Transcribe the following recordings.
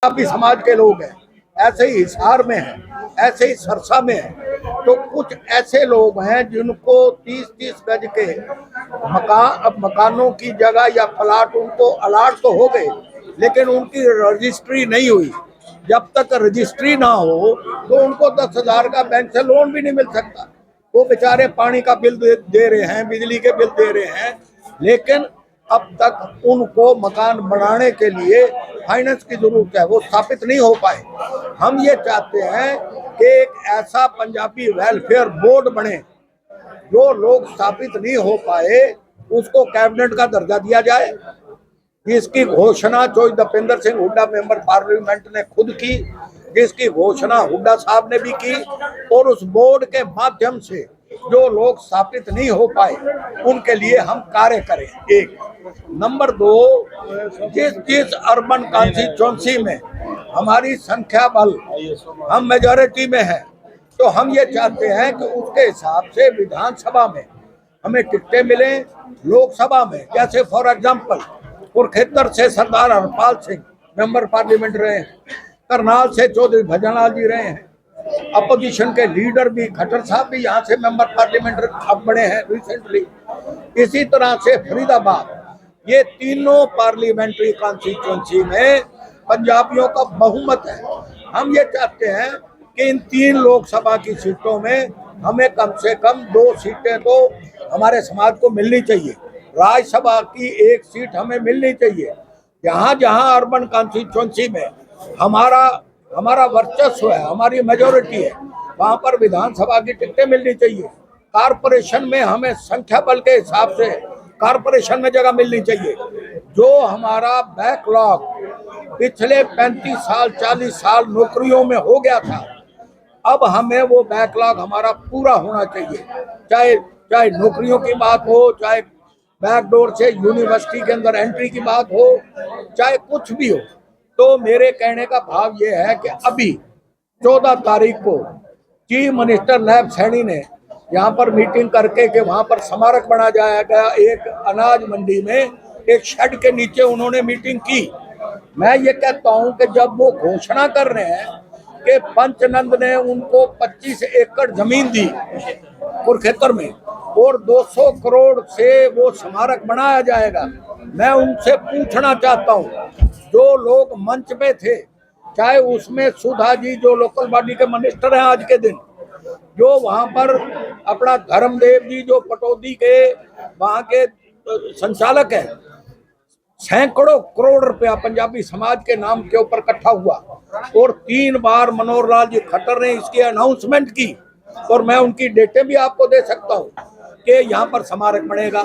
पंजाबी समाज के लोग हैं, ऐसे ही हिसार में हैं, ऐसे ही सरसा में हैं। तो कुछ ऐसे लोग हैं जिनको 30-30 गज के मकानों की जगह या प्लाट उनको अलाट तो हो गए, लेकिन उनकी रजिस्ट्री नहीं हुई। जब तक रजिस्ट्री ना हो तो उनको 10,000 का बैंक से लोन भी नहीं मिल सकता। वो बेचारे पानी का बिल दे रहे हैं, बिजली के बिल दे रहे हैं, लेकिन अब तक उनको मकान बनाने के लिए फाइनेंस की जरूरत है, वो स्थापित नहीं हो पाए। हम ये चाहते हैं कि एक ऐसा पंजाबी वेलफेयर बोर्ड बने, जो लोग स्थापित नहीं हो पाए उसको कैबिनेट का दर्जा दिया जाए। इसकी घोषणा चौधरी दीपेंद्र सिंह हुड्डा मेंबर पार्लियामेंट ने खुद की, जिसकी घोषणा हुड्डा साहब ने भी की। और उस बोर्ड के माध्यम से जो लोग स्थापित नहीं हो पाए उनके लिए हम कार्य करें। एक नंबर 2, जिस अर्बन कॉन्स्टिट्यूंसी में हमारी संख्या बल हम मेजॉरिटी में है, तो हम ये चाहते हैं कि उसके हिसाब से विधानसभा में हमें टिकटें मिलें। लोकसभा में जैसे फॉर एग्जाम्पल कुरुक्षेत्र से सरदार हरपाल सिंह मेंबर पार्लियामेंट रहे हैं, करनाल से चौधरी भजनलाल जी रहे हैं, अपोजिशन के लीडर भी खट्टर साहब भी यहाँ से मेंबर पार्लियामेंट अब बने हैं रिसेंटली। इसी तरह से फरीदाबाद, ये तीनों पार्लियामेंट्री कॉन्स्टिट्यूंसी में पंजाबियों का बहुमत है। हम ये चाहते हैं कि इन 3 लोकसभा की सीटों में हमें कम से कम 2 सीटें तो हमारे समाज को मिलनी चाहिए। राज्यसभा की 1 सीट हमें मिलनी चाहिए। जहाँ जहाँ अर्बन कॉन्स्टिट्यूंसी में हमारा वर्चस्व है, हमारी मेजॉरिटी है, वहाँ पर विधानसभा की टिकटें मिलनी चाहिए। कारपोरेशन में हमें संख्या बल के हिसाब से कारपोरेशन में जगह मिलनी चाहिए। जो हमारा बैकलॉग पिछले 35 साल 40 साल नौकरियों में हो गया था, अब हमें वो बैकलॉग हमारा पूरा होना चाहिए। चाहे नौकरियों की बात हो, चाहे बैकडोर से यूनिवर्सिटी के अंदर एंट्री की बात हो, चाहे कुछ भी हो। तो मेरे कहने का भाव ये है कि अभी 14 तारीख को चीफ मिनिस्टर नायब सैनी ने यहाँ पर मीटिंग करके कि वहाँ पर स्मारक बनाया जाएगा, एक अनाज मंडी में एक शेड के नीचे उन्होंने मीटिंग की। मैं ये कहता हूँ कि जब वो घोषणा कर रहे हैं कि पंचनंद ने उनको 25 एकड़ जमीन दी कुरुक्षेत्र में और 200 करोड़ से वो स्मारक बनाया जाएगा, मैं उनसे पूछना चाहता हूँ, जो लोग मंच पे थे, चाहे उसमें सुधा जी जो लोकल बॉडी के मिनिस्टर हैं आज के दिन, जो वहां पर अपना धर्मदेव जी जो पटौदी के वहां के संचालक हैं, सैकड़ों करोड़ रुपया पंजाबी समाज के नाम के ऊपर इकट्ठा हुआ और 3 बार मनोहर लाल जी खट्टर ने इसकी अनाउंसमेंट की। और मैं उनकी डेटें भी आपको दे सकता हूँ कि यहाँ पर स्मारक बनेगा,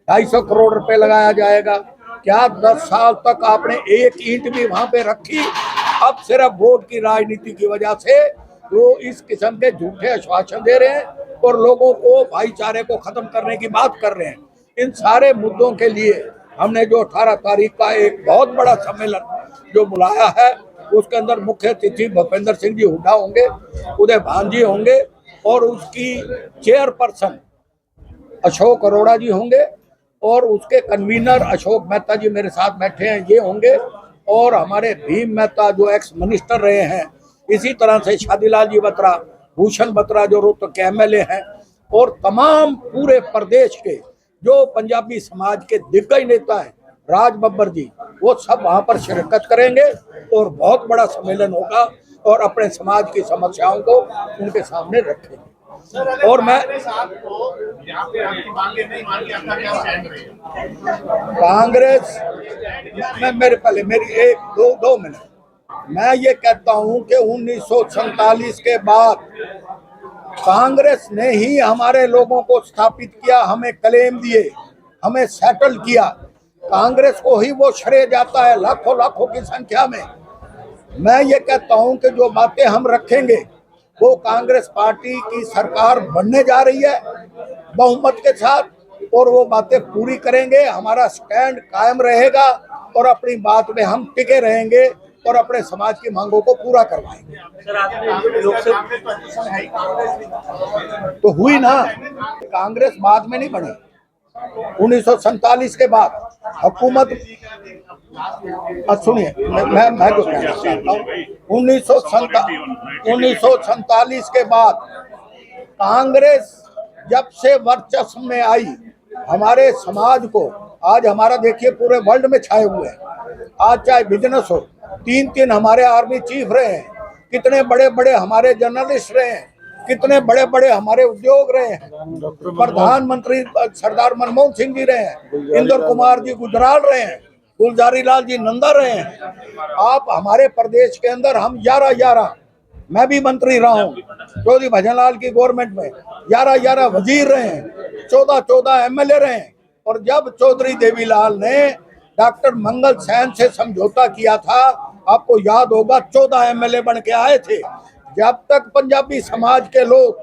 250 करोड़ रुपए लगाया जाएगा। क्या 10 साल तक आपने एक ईंट भी वहां पे रखी? अब सिर्फ वोट की राजनीति की वजह से वो इस किस्म के झूठे आश्वासन दे रहे हैं और लोगों को भाईचारे को खत्म करने की बात कर रहे हैं। इन सारे मुद्दों के लिए हमने जो 18 तारीख का एक बहुत बड़ा सम्मेलन जो बुलाया है, उसके अंदर मुख्य अतिथि भूपेंद्र सिंह जी हुड्डा होंगे, उदय भान जी होंगे और उसकी चेयरपर्सन अशोक अरोड़ा जी होंगे और उसके कन्वीनर अशोक मेहता जी मेरे साथ बैठे हैं, ये होंगे। और हमारे भीम मेहता जो एक्स मिनिस्टर रहे हैं, इसी तरह से शादीलाल जी बत्रा, भूषण बत्रा जो रोहतक के एमएलए हैं, और तमाम पूरे प्रदेश के जो पंजाबी समाज के दिग्गज नेता हैं, राज बब्बर जी, वो सब वहां पर शिरकत करेंगे और बहुत बड़ा सम्मेलन होगा और अपने समाज की समस्याओं को उनके सामने रखेंगे। और मैं कांग्रेस में मेरी 2 मिनट, मैं ये कहता हूं कि 1947 के बाद कांग्रेस ने ही हमारे लोगों को स्थापित किया, हमें क्लेम दिए, हमें सेटल किया। कांग्रेस को ही वो श्रेय जाता है लाखों लाखों की संख्या में। मैं ये कहता हूं कि जो बातें हम रखेंगे वो कांग्रेस पार्टी की सरकार बनने जा रही है बहुमत के साथ, और वो बातें पूरी करेंगे। हमारा स्टैंड कायम रहेगा और अपनी बात में हम टिके रहेंगे और अपने समाज की मांगों को पूरा करवाएंगे। तो हुई ना, कांग्रेस बाद में नहीं बनी, 1947 के बाद हुकूमत, सुनिए मैं जो कहना चाहता हूँ, 1947 के बाद कांग्रेस जब से वर्चस्व में आई, हमारे समाज को, आज हमारा देखिए पूरे वर्ल्ड में छाए हुए हैं। आज चाहे बिजनेस हो, 3 हमारे आर्मी चीफ रहे हैं, कितने बड़े बड़े हमारे जर्नलिस्ट रहे हैं, कितने बड़े बड़े हमारे उद्योग रहे हैं, प्रधानमंत्री सरदार मनमोहन सिंह जी रहे हैं, इंदर कुमार जी गुजराल रहे हैं, गुलजारी लाल जी नंदा रहे हैं। आप हमारे प्रदेश के अंदर हम 11 मैं भी मंत्री रहा हूँ चौधरी भजनलाल की गवर्नमेंट में, 11 वजीर रहे हैं, 14 MLA रहे हैं। और जब चौधरी देवीलाल ने डॉक्टर मंगल सैन से समझौता किया था, आपको याद होगा, 14 MLA बन के आए थे। जब तक पंजाबी समाज के लोग,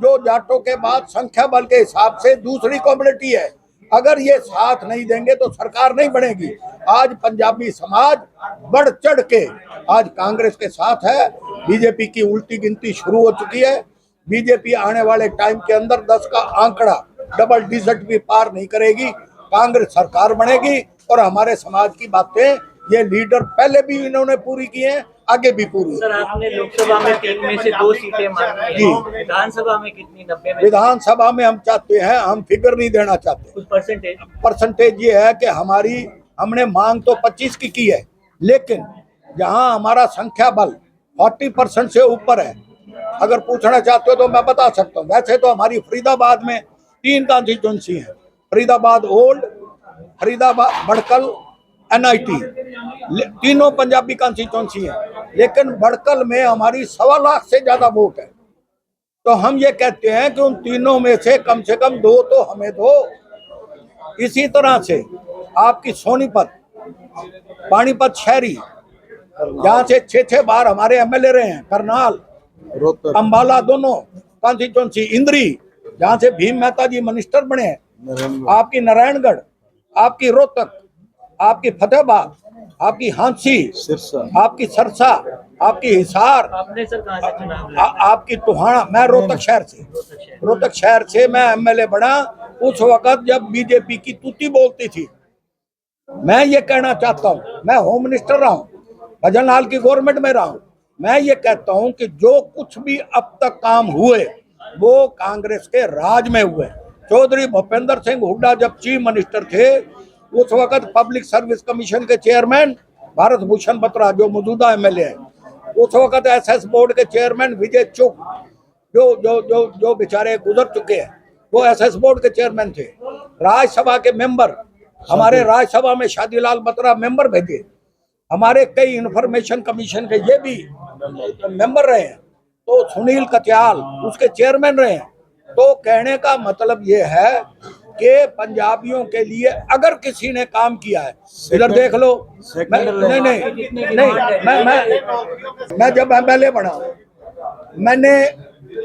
जो जाटों के बाद संख्या बल के हिसाब से दूसरी कम्युनिटी है, अगर ये साथ नहीं देंगे तो सरकार नहीं बनेगी। आज पंजाबी समाज बढ़ चढ़ के आज कांग्रेस के साथ है। बीजेपी की उल्टी गिनती शुरू हो चुकी है। बीजेपी आने वाले टाइम के अंदर 10 का आंकड़ा डबल डिजिट भी पार नहीं करेगी। कांग्रेस सरकार बनेगी और हमारे समाज की बातें ये लीडर पहले भी इन्होंने पूरी की हैं, आगे भी पूरी। सर, आपने लोकसभा में 3 में से 2 सीटें मांगी हैं, विधानसभा में कितनी? 90 में? विधानसभा में हम चाहते हैं, हम फिगर नहीं देना चाहते, कुछ परसेंटेज ये है कि हमने मांग तो 25 की है, लेकिन जहां हमारा संख्या बल 40% से ऊपर है, अगर पूछना चाहते हो तो मैं बता सकता हूँ। वैसे तो हमारी फरीदाबाद में 3 कॉन्स्टिट्यूंसी है, फरीदाबाद ओल्ड, फरीदाबाद बड़कल, NIT, तीनों पंजाबी कॉन्स्टिट्यूंसी है, लेकिन बड़कल में हमारी 1.25 लाख से ज्यादा वोट है। तो हम ये कहते हैं कि उन तीनों में से कम 2 तो हमें दो। इसी तरह से आपकी सोनीपत, पानीपत शहरी, जहाँ से 6 बार हमारे MLA रहे हैं, करनाल, अंबाला, दोनों कॉन्स्टिट्यूंसी, इंद्री, जहाँ से भीम मेहता जी मिनिस्टर बने हैं, आपकी नारायणगढ़, आपकी रोहतक, आपकी फतेहाबाद, आपकी हांसी, आपकी सरसा, आपकी हिसार, आपने सर कहाँ से चुनाव आपकी टोहाना। मैं रोहतक शहर से मैं MLA बना उस वक्त जब बीजेपी की तूती बोलती थी। मैं ये कहना चाहता हूँ, मैं होम मिनिस्टर रहा हूँ, भजनलाल की गवर्नमेंट में रहा हूँ, मैं ये कहता हूँ कि जो कुछ भी अब तक काम हुए वो कांग्रेस के राज में हुए। चौधरी भूपेंद्र सिंह हुड्डा जब चीफ मिनिस्टर थे, उस वक्त पब्लिक सर्विस कमीशन के चेयरमैन भारत भूषण बत्रा, जो मौजूदा MLA है, उस वक्त SS बोर्ड के चेयरमैन विजय चुग, जो जो जो जो बेचारे गुजर चुके हैं, वो SS बोर्ड के चेयरमैन थे। राज्यसभा के मेंबर, हमारे राज्यसभा में शादीलाल बत्रा मेंबर भेजे, हमारे कई इंफॉर्मेशन कमीशन के ये भी मेंबर रहे हैं, तो सुनील कत्याल उसके चेयरमैन रहे हैं। तो कहने का मतलब ये है कि पंजाबियों के लिए अगर किसी ने काम किया है, इधर देख लो। मैं जब MLA बना, मैंने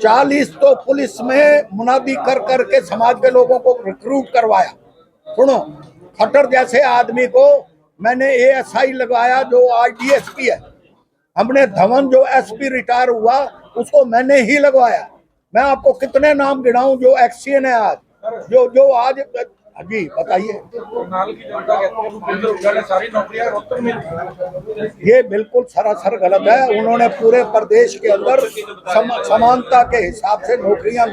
40 तो पुलिस में मुनादी कर करके समाज के लोगों को रिक्रूट करवाया। सुनो, खट्टर जैसे आदमी को मैंने ASI लगवाया जो आज DSP है। हमने धवन जो SP रिटायर हुआ उसको मैंने ही लगवाया। मैं आपको कितने नाम गिनाऊं जो एक्सीएन है आज, जो आज। जी बताइए। ये बिल्कुल सरासर गलत है। उन्होंने पूरे प्रदेश के अंदर समानता के हिसाब से नौकरियां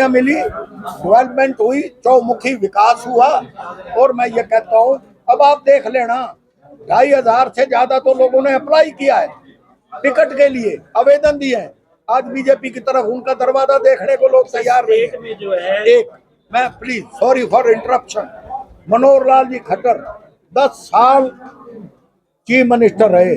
मिली, डेवलपमेंट हुई, चौमुखी विकास हुआ। और मैं ये कहता हूँ, अब आप देख लेना, 2500 से ज्यादा तो लोगों ने अप्लाई किया है टिकट के लिए, आवेदन दिए हैं। आज बीजेपी की तरफ उनका दरवाजा देखने को लोग तैयार नहीं है। एक मैं please, sorry for interruption, Manohar Lal ji Khattar 10 साल चीफ मिनिस्टर रहे,